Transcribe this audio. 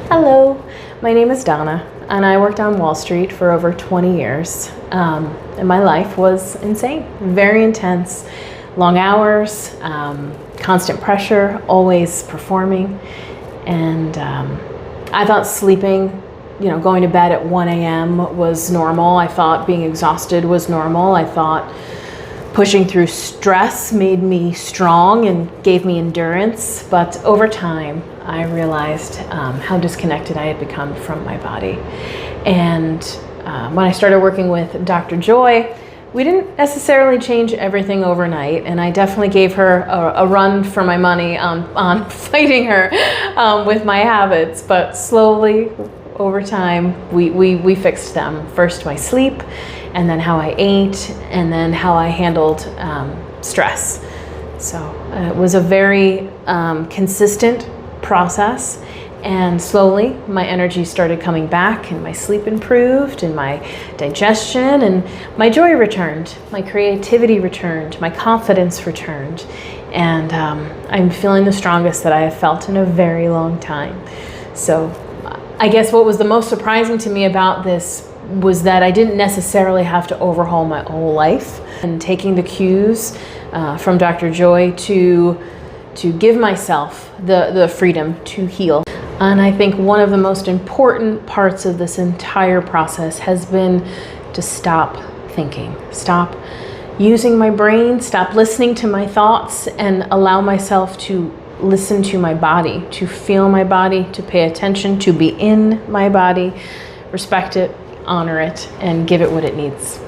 Hello, my name is Donna, and I worked on Wall Street for over 20 years. And my life was insane, very intense, long hours, constant pressure, always performing. And I thought sleeping, going to bed at 1 a.m. was normal. I thought being exhausted was normal. I thought pushing through stress made me strong and gave me endurance. But over time, I realized how disconnected I had become from my body. And when I started working with Dr. Joy, we didn't necessarily change everything overnight, and I definitely gave her a run for my money on fighting her with my habits. But slowly, over time, we fixed them. First, my sleep, and then how I ate, and then how I handled stress. So it was a very consistent process, and slowly my energy started coming back, and my sleep improved, and my digestion, and my joy returned, my creativity returned, my confidence returned, and I'm feeling the strongest that I have felt in a very long time. So I guess what was the most surprising to me about this was that I didn't necessarily have to overhaul my whole life, and taking the cues from Dr. Joy to give myself the freedom to heal. And I think one of the most important parts of this entire process has been to stop thinking, stop using my brain, stop listening to my thoughts, and allow myself to listen to my body, to feel my body, to pay attention, to be in my body, respect it, honor it, and give it what it needs.